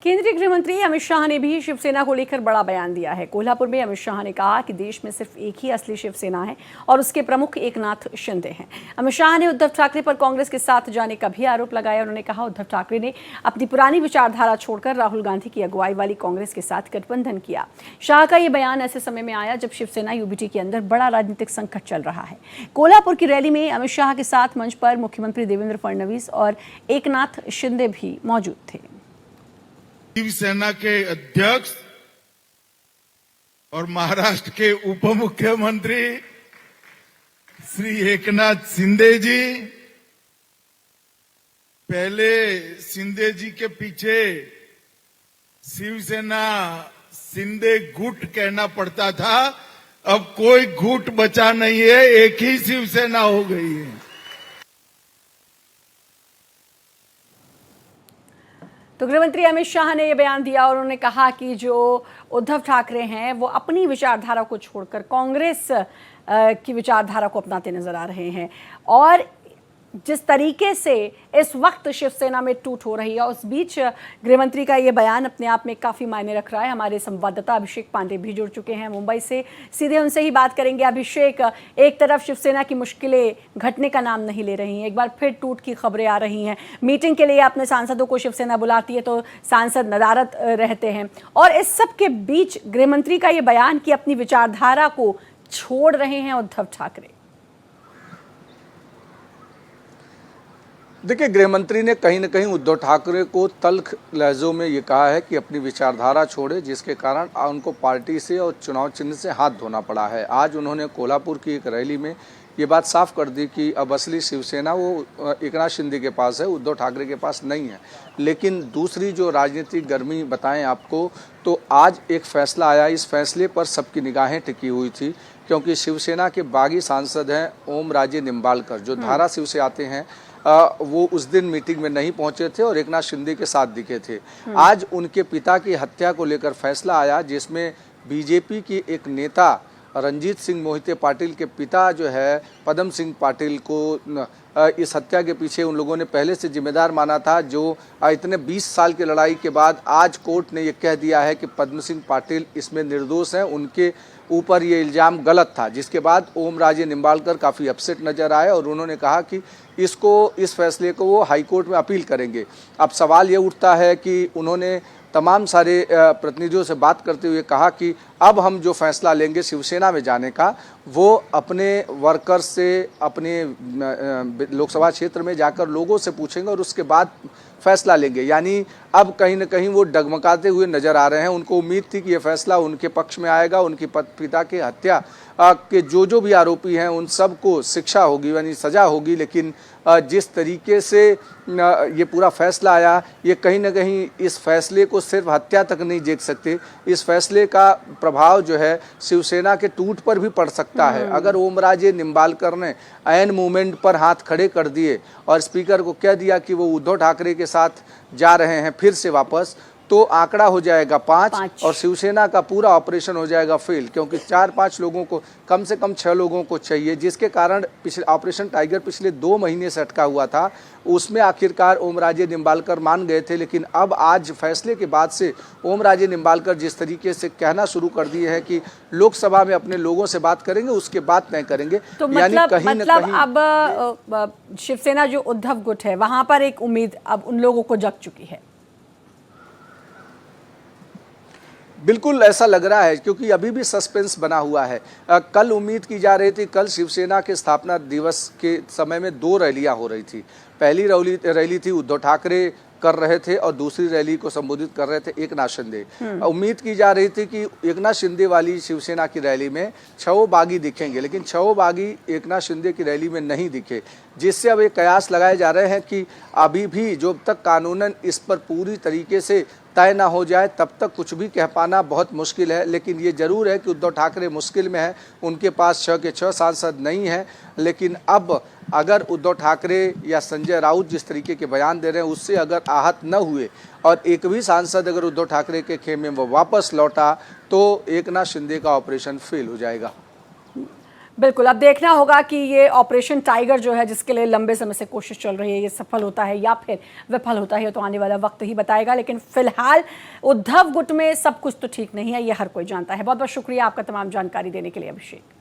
केंद्रीय गृह मंत्री अमित शाह ने भी शिवसेना को लेकर बड़ा बयान दिया है। कोल्हापुर में अमित शाह ने कहा कि देश में सिर्फ एक ही असली शिवसेना है और उसके प्रमुख एकनाथ शिंदे हैं। अमित शाह ने उद्धव ठाकरे पर कांग्रेस के साथ जाने का भी आरोप लगाया। उन्होंने कहा उद्धव ठाकरे ने अपनी पुरानी विचारधारा छोड़कर राहुल गांधी की अगुवाई वाली कांग्रेस के साथ गठबंधन किया। शाह का ये बयान ऐसे समय में आया जब शिवसेना यूबीटी के अंदर बड़ा राजनीतिक संकट चल रहा है। कोल्हापुर की रैली में अमित शाह के साथ मंच पर मुख्यमंत्री देवेंद्र फडणवीस और एकनाथ शिंदे भी मौजूद थे। शिवसेना के अध्यक्ष और महाराष्ट्र के उप मुख्यमंत्री श्री एकनाथ शिंदे जी, पहले शिंदे जी के पीछे शिवसेना शिंदे गुट कहना पड़ता था। अब कोई गुट बचा नहीं है, एक ही शिवसेना हो गई है। तो गृहमंत्री अमित शाह ने यह बयान दिया और उन्होंने कहा कि जो उद्धव ठाकरे हैं वो अपनी विचारधारा को छोड़कर कांग्रेस की विचारधारा को अपनाते नजर आ रहे हैं और जिस तरीके से इस वक्त शिवसेना में टूट हो रही है, उस बीच गृहमंत्री का ये बयान अपने आप में काफ़ी मायने रख रहा है। हमारे संवाददाता अभिषेक पांडे भी जुड़ चुके हैं मुंबई से, सीधे उनसे ही बात करेंगे। अभिषेक, एक तरफ शिवसेना की मुश्किलें घटने का नाम नहीं ले रही हैं, एक बार फिर टूट की खबरें आ रही हैं। मीटिंग के लिए अपने सांसदों को शिवसेना बुलाती है तो सांसद नदारद रहते हैं और इस सब के बीच गृहमंत्री का ये बयान कि अपनी विचारधारा को छोड़ रहे हैं उद्धव ठाकरे। देखिए, गृहमंत्री ने कहीं न कहीं उद्धव ठाकरे को तल्ख लहजों में ये कहा है कि अपनी विचारधारा छोड़े, जिसके कारण उनको पार्टी से और चुनाव चिन्ह से हाथ धोना पड़ा है। आज उन्होंने कोल्हापुर की एक रैली में ये बात साफ कर दी कि अब असली शिवसेना वो एकनाथ शिंदे के पास है, उद्धव ठाकरे के पास नहीं है। लेकिन दूसरी जो राजनीतिक गर्मी बताएं आपको, तो आज एक फैसला आया। इस फैसले पर सबकी निगाहें टिकी हुई थी क्योंकि शिवसेना के बागी सांसद हैं ओम राजे निम्बालकर, जो धाराशिव से आते हैं, वो उस दिन मीटिंग में नहीं पहुंचे थे और एकनाथ शिंदे के साथ दिखे थे। आज उनके पिता की हत्या को लेकर फैसला आया, जिसमें बीजेपी की एक नेता रंजीत सिंह मोहिते पाटिल के पिता जो है पदम सिंह पाटिल को इस हत्या के पीछे उन लोगों ने पहले से जिम्मेदार माना था। जो इतने 20 साल की लड़ाई के बाद आज कोर्ट ने ये कह दिया है कि पद्म सिंह पाटिल इसमें निर्दोष हैं, उनके ऊपर ये इल्ज़ाम गलत था। जिसके बाद ओम राजे निम्बालकर काफ़ी अपसेट नज़र आए और उन्होंने कहा कि इस फैसले को वो हाई कोर्ट में अपील करेंगे। अब सवाल ये उठता है कि उन्होंने तमाम सारे प्रतिनिधियों से बात करते हुए कहा कि अब हम जो फैसला लेंगे शिवसेना में जाने का, वो अपने वर्कर्स से, अपने लोकसभा क्षेत्र में जाकर लोगों से पूछेंगे और उसके बाद फैसला लेंगे। यानी अब कहीं न कहीं वो डगमगाते हुए नज़र आ रहे हैं। उनको उम्मीद थी कि ये फैसला उनके पक्ष में आएगा, उनके पिता के हत्या के जो भी आरोपी हैं उन सब को शिक्षा होगी, यानी सज़ा होगी। लेकिन जिस तरीके से ये पूरा फैसला आया, ये कहीं न कहीं इस फैसले को सिर्फ हत्या तक नहीं देख सकते, इस फैसले का प्रभाव जो है शिवसेना के टूट पर भी पड़ सकता है। अगर ओमराजे निम्बालकर ने ऐन मोमेंट पर हाथ खड़े कर दिए और स्पीकर को कह दिया कि वो उद्धव ठाकरे के साथ जा रहे हैं फिर से वापस, तो आंकड़ा हो जाएगा 5 और शिवसेना का पूरा ऑपरेशन हो जाएगा फेल, क्योंकि 4-5 लोगों को, कम से कम 6 लोगों को चाहिए, जिसके कारण पिछले ऑपरेशन टाइगर पिछले 2 महीने से अटका हुआ था। उसमें आखिरकार ओम राजे निम्बालकर मान गए थे। लेकिन अब आज फैसले के बाद से ओम राजे निम्बालकर जिस तरीके से कहना शुरू कर दिए हैं कि लोकसभा में अपने लोगों से बात करेंगे, उसके बाद तय करेंगे, तो यानी कहीं न कहीं अब शिवसेना जो उद्धव गुट है वहां पर एक उम्मीद अब उन लोगों को जग चुकी है। बिल्कुल ऐसा लग रहा है, क्योंकि अभी भी सस्पेंस बना हुआ है। कल उम्मीद की जा रही थी, कल शिवसेना के स्थापना दिवस के समय में 2 रैलियां हो रही थी। पहली रैली थी उद्धव ठाकरे कर रहे थे और दूसरी रैली को संबोधित कर रहे थे एकनाथ शिंदे। उम्मीद की जा रही थी कि एकनाथ शिंदे वाली शिवसेना की रैली में 6 बागी दिखेंगे, लेकिन 6 बागी एकनाथ शिंदे की रैली में नहीं दिखे, जिससे अब एक कयास लगाए जा रहे हैं कि अभी भी जब तक कानूनन इस पर पूरी तरीके से तय ना हो जाए तब तक कुछ भी कह पाना बहुत मुश्किल है। लेकिन ये जरूर है कि उद्धव ठाकरे मुश्किल में है, उनके पास 6 के 6 सांसद नहीं हैं। लेकिन अब अगर उद्धव ठाकरे या संजय राउत जिस तरीके के बयान दे रहे हैं उससे अगर आहत न हुए और एक भी सांसद अगर उद्धव ठाकरे के खेमे में वापस लौटा, तो एकनाथ शिंदे का ऑपरेशन फेल हो जाएगा। बिल्कुल, अब देखना होगा कि ये ऑपरेशन टाइगर जो है, जिसके लिए लंबे समय से कोशिश चल रही है, ये सफल होता है या फिर विफल होता है, तो आने वाला वक्त ही बताएगा। लेकिन फिलहाल उद्धव गुट में सब कुछ तो ठीक नहीं है, ये हर कोई जानता है। बहुत बहुत शुक्रिया आपका तमाम जानकारी देने के लिए, अभिषेक।